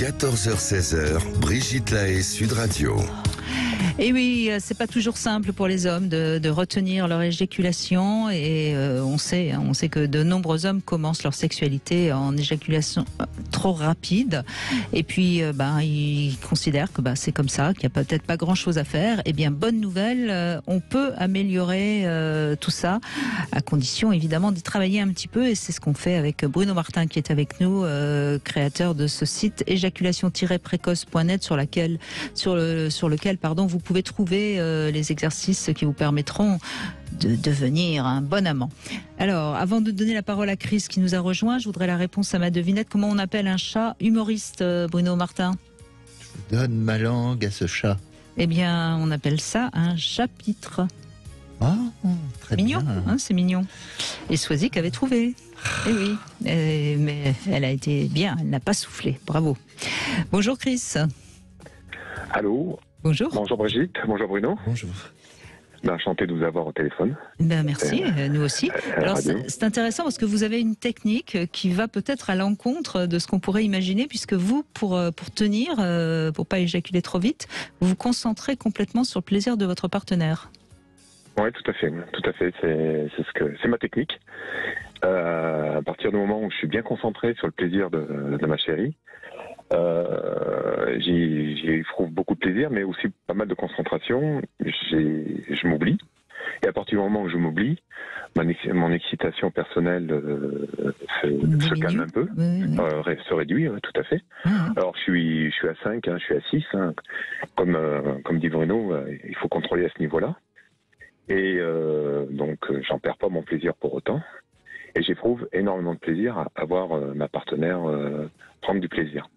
14h-16h, Brigitte Lahaie, Sud Radio. Et oui, c'est pas toujours simple pour les hommes de retenir leur éjaculation et on sait que de nombreux hommes commencent leur sexualité en éjaculation trop rapide et puis ils considèrent que c'est comme ça, qu'il n'y a peut-être pas grand-chose à faire. Eh bien, bonne nouvelle, on peut améliorer tout ça à condition évidemment d'y travailler un petit peu et c'est ce qu'on fait avec Bruno Martin qui est avec nous, créateur de ce site éjaculation-précoce.net sur lequel vous pouvez trouver les exercices qui vous permettront de devenir un bon amant. Alors, avant de donner la parole à Chris qui nous a rejoint, je voudrais la réponse à ma devinette. Comment on appelle un chat humoriste, Bruno Martin? Je donne ma langue à ce chat. Eh bien, on appelle ça un chapitre. Ah, très mignon, bien. Hein, c'est mignon. Et Swazik avait trouvé. Eh oui, mais elle a été bien, elle n'a pas soufflé. Bravo. Bonjour Chris. Allô. Bonjour. Bonjour Brigitte, bonjour Bruno. Bonjour. Enchanté de vous avoir au téléphone. Merci, nous aussi. Alors c'est intéressant parce que vous avez une technique qui va peut-être à l'encontre de ce qu'on pourrait imaginer, puisque vous, pour tenir, pour pas éjaculer trop vite, vous vous concentrez complètement sur le plaisir de votre partenaire. Oui, tout à fait. C'est ma technique. À partir du moment où je suis bien concentré sur le plaisir de ma chérie, j'y trouve beaucoup de plaisir, mais aussi pas mal de concentration. Je m'oublie. Et à partir du moment où je m'oublie, mon excitation personnelle se calme un peu, se réduit, tout à fait. Alors je suis à 5, je suis à 6. Comme dit Bruno, il faut contrôler à ce niveau-là. Et donc j'en perds pas mon plaisir pour autant. Et j'éprouve énormément de plaisir à voir ma partenaire prendre du plaisir.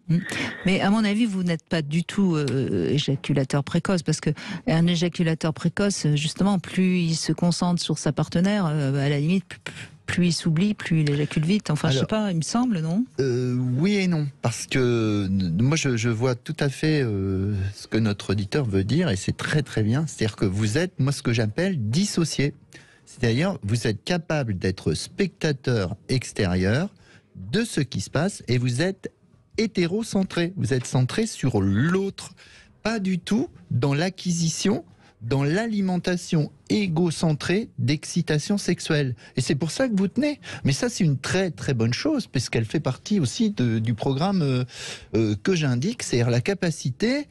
Mais à mon avis, vous n'êtes pas du tout éjaculateur précoce, parce que un éjaculateur précoce, justement, plus il se concentre sur sa partenaire, à la limite, plus il s'oublie, plus il éjacule vite. Enfin, je sais pas, il me semble, non ? Oui et non, parce que moi je vois tout à fait ce que notre auditeur veut dire, et c'est très très bien. C'est-à-dire que vous êtes, moi ce que j'appelle dissocié. C'est-à-dire, vous êtes capable d'être spectateur extérieur de ce qui se passe et vous êtes hétérocentré. Vous êtes centré sur l'autre, pas du tout dans l'acquisition, dans l'alimentation égocentrée d'excitation sexuelle. Et c'est pour ça que vous tenez. Mais ça, c'est une très très bonne chose, puisqu'elle fait partie aussi du programme que j'indique, c'est-à-dire la capacité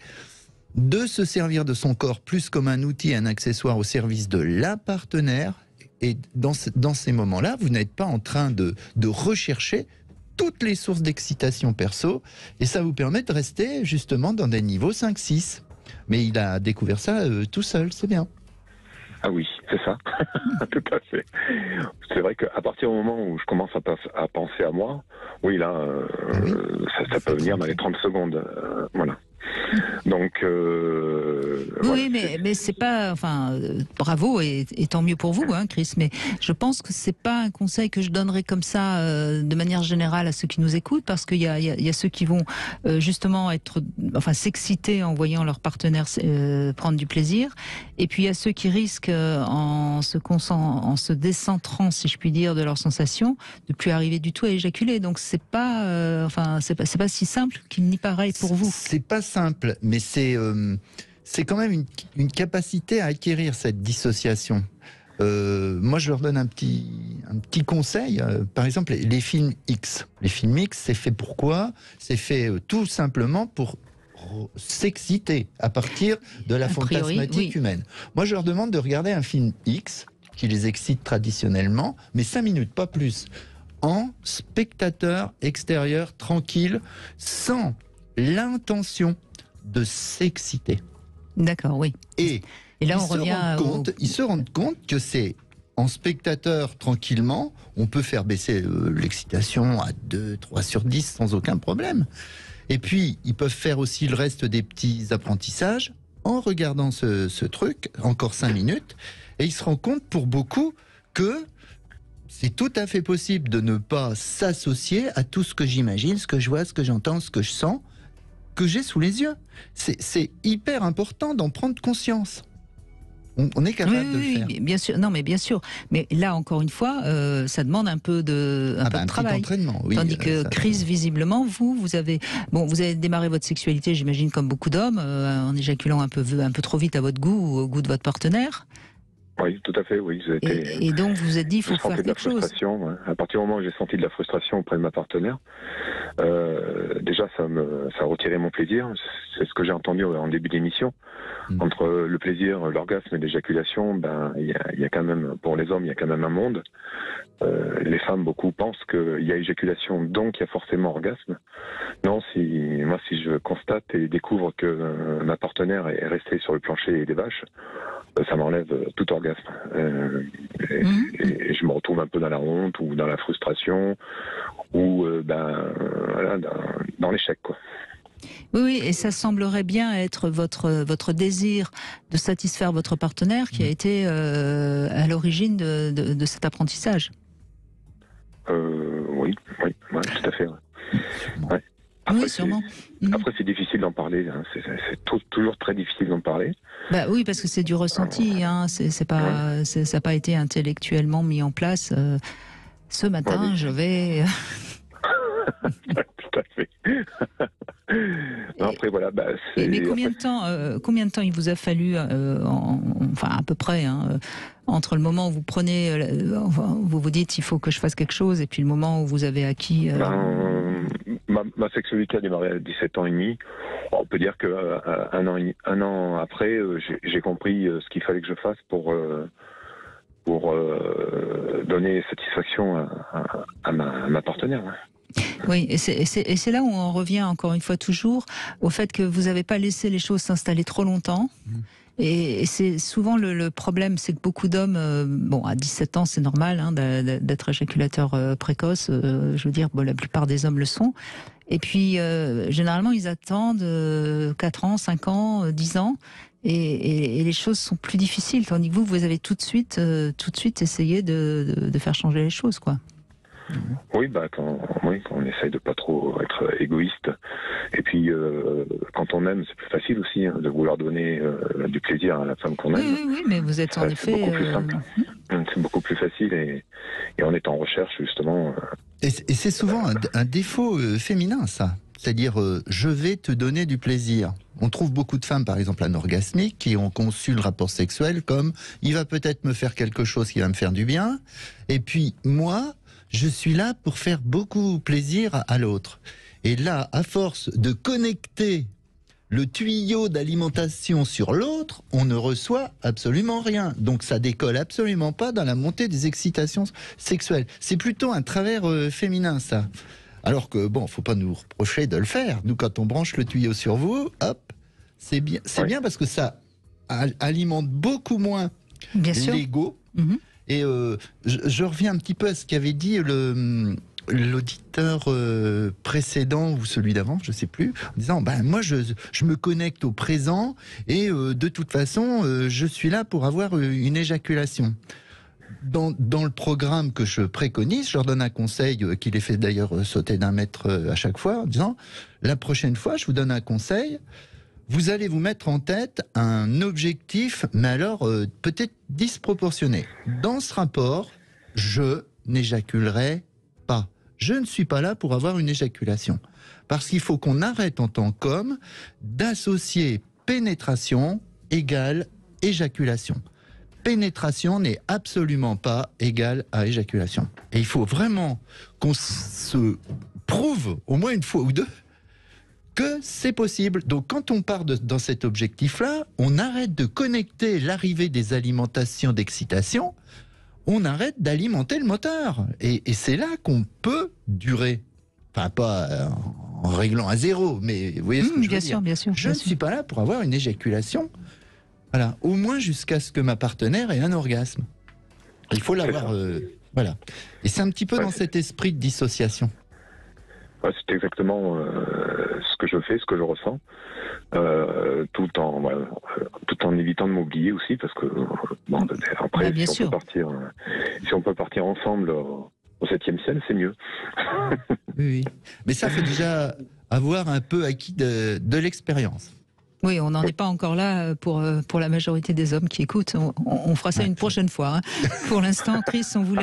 de se servir de son corps plus comme un outil, un accessoire au service de la partenaire. Et dans ces moments-là, vous n'êtes pas en train de rechercher toutes les sources d'excitation perso, et ça vous permet de rester justement dans des niveaux 5-6. Mais il a découvert ça tout seul, c'est bien. Ah oui, c'est ça, tout à fait. C'est vrai qu'à partir du moment où je commence à penser à moi, oui là, ça peut venir dans les 30 secondes, voilà. Donc oui, mais c'est pas, bravo et tant mieux pour vous, Chris. Mais je pense que c'est pas un conseil que je donnerais comme ça de manière générale à ceux qui nous écoutent, parce qu'il y a ceux qui vont justement s'exciter en voyant leur partenaire prendre du plaisir, et puis il y a ceux qui risquent en se décentrant, si je puis dire, de leurs sensations, de plus arriver du tout à éjaculer. Donc c'est pas, c'est pas si simple qu'il n'y paraît pour vous. C'est pas simple, mais c'est quand même une capacité à acquérir cette dissociation. Moi, je leur donne un petit conseil. Par exemple, les films X. Les films X, c'est fait pour quoi ? C'est fait tout simplement pour s'exciter à partir de la fantasmatique humaine. Moi, je leur demande de regarder un film X qui les excite traditionnellement, mais 5 minutes, pas plus, en spectateur extérieur, tranquille, sans l'intention de s'exciter. D'accord, oui. Et là, on revient ils se rendent compte que c'est en spectateur, tranquillement, on peut faire baisser l'excitation à 2, 3 sur 10 sans aucun problème. Et puis, ils peuvent faire aussi le reste des petits apprentissages en regardant ce truc, encore 5 minutes, et ils se rendent compte pour beaucoup que c'est tout à fait possible de ne pas s'associer à tout ce que j'imagine, ce que je vois, ce que j'entends, ce que je sens, que j'ai sous les yeux. C'est hyper important d'en prendre conscience. On est capable de le faire. Oui, bien sûr. Non, mais bien sûr. Mais là, encore une fois, ça demande un peu de, un peu de travail. Petit entraînement, oui. Tandis que Chris, visiblement, vous avez démarré votre sexualité, j'imagine, comme beaucoup d'hommes, en éjaculant un peu trop vite à votre goût ou au goût de votre partenaire. Oui, tout à fait, oui. Et donc, vous vous êtes dit, il faut faire quelque chose. Ouais. À partir du moment où j'ai senti de la frustration auprès de ma partenaire, déjà, ça a retiré mon plaisir. C'est ce que j'ai entendu en début d'émission. Entre le plaisir, l'orgasme et l'éjaculation, il y a quand même, pour les hommes, il y a quand même un monde. Les femmes, beaucoup pensent qu'il y a éjaculation, donc il y a forcément orgasme. Non, si je constate et découvre que ma partenaire est restée sur le plancher des vaches, ça m'enlève tout orgasme. Et je me retrouve un peu dans la honte ou dans la frustration ou dans l'échec, quoi. Oui, et ça semblerait bien être votre désir de satisfaire votre partenaire qui a été à l'origine de cet apprentissage. Oui, tout à fait. Ouais. Après, sûrement. Après, c'est difficile d'en parler. Hein. C'est toujours très difficile d'en parler. Bah oui, parce que c'est du ressenti. Hein. Ça n'a pas été intellectuellement mis en place. Ce matin, je vais. Tout à fait. Non, après, voilà. Mais combien de temps il vous a fallu, enfin à peu près, entre le moment où vous prenez, vous vous dites il faut que je fasse quelque chose, et puis le moment où vous avez acquis. Ma sexualité a démarré à 17 ans et demi. On peut dire que un an après, j'ai compris ce qu'il fallait que je fasse pour donner satisfaction à ma partenaire. Oui, et c'est là où on revient encore une fois toujours au fait que vous n'avez pas laissé les choses s'installer trop longtemps. Et c'est souvent le problème, c'est que beaucoup d'hommes, à 17 ans c'est normal d'être éjaculateur précoce, je veux dire, la plupart des hommes le sont. Et puis généralement ils attendent 4 ans, 5 ans, 10 ans. Et les choses sont plus difficiles, tandis que vous avez tout de suite essayé de faire changer les choses, quoi. Oui, quand on essaye de pas trop être égoïste. Et puis, quand on aime, c'est plus facile aussi de vouloir donner du plaisir à la femme qu'on aime. Oui, mais vous êtes en effet... C'est beaucoup plus simple. C'est beaucoup plus facile et on est en recherche, justement. Et c'est souvent un défaut féminin, ça. C'est-à-dire, je vais te donner du plaisir. On trouve beaucoup de femmes, par exemple, anorgasmiques, qui ont conçu le rapport sexuel comme « il va peut-être me faire quelque chose qui va me faire du bien, et puis moi... je suis là pour faire beaucoup plaisir à l'autre. » Et là, à force de connecter le tuyau d'alimentation sur l'autre, on ne reçoit absolument rien. Donc ça décolle absolument pas dans la montée des excitations sexuelles. C'est plutôt un travers féminin, ça. Alors que, faut pas nous reprocher de le faire. Nous, quand on branche le tuyau sur vous, hop, c'est bien, bien parce que ça alimente beaucoup moins l'ego. Et je reviens un petit peu à ce qu'avait dit l'auditeur précédent ou celui d'avant, je ne sais plus, en disant moi je me connecte au présent et de toute façon je suis là pour avoir une éjaculation. Dans le programme que je préconise, je leur donne un conseil qui les fait d'ailleurs sauter d'un mètre à chaque fois, en disant la prochaine fois je vous donne un conseil. Vous allez vous mettre en tête un objectif, mais alors peut-être disproportionné. Dans ce rapport, je n'éjaculerai pas. Je ne suis pas là pour avoir une éjaculation. Parce qu'il faut qu'on arrête en tant qu'homme d'associer pénétration égale éjaculation. Pénétration n'est absolument pas égale à éjaculation. Et il faut vraiment qu'on se prouve, au moins une fois ou deux, que c'est possible. Donc quand on part dans cet objectif-là, on arrête de connecter l'arrivée des alimentations d'excitation, on arrête d'alimenter le moteur. Et c'est là qu'on peut durer. Enfin, pas en réglant à zéro, mais vous voyez ce que je veux dire. Bien sûr. Je ne suis pas là pour avoir une éjaculation. Voilà, au moins jusqu'à ce que ma partenaire ait un orgasme. Il faut l'avoir... voilà. Et c'est un petit peu dans cet esprit de dissociation. C'est exactement ce que je fais, ce que je ressens, tout en évitant de m'oublier aussi, parce que après, si on peut partir ensemble au 7e ciel, c'est mieux. Oui. Mais ça fait déjà avoir un peu acquis de l'expérience. Oui, on n'en est pas encore là pour la majorité des hommes qui écoutent. On fera ça une prochaine fois. Hein. Pour l'instant, Chris, on vous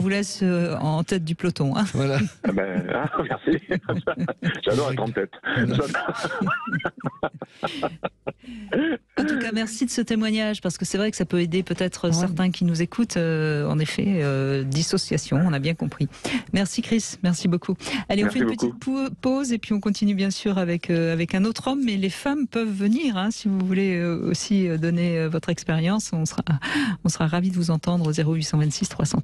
laisse en tête du peloton. Hein. Voilà. Merci. J'adore être en tête. En tout cas, merci de ce témoignage, parce que c'est vrai que ça peut aider peut-être certains qui nous écoutent. En effet, dissociation, on a bien compris. Merci Chris, merci beaucoup. Allez, on fait une petite pause et puis on continue bien sûr avec un autre homme, mais les femmes peuvent venir, hein, si vous voulez aussi donner votre expérience. On sera ravis de vous entendre au 0826 300.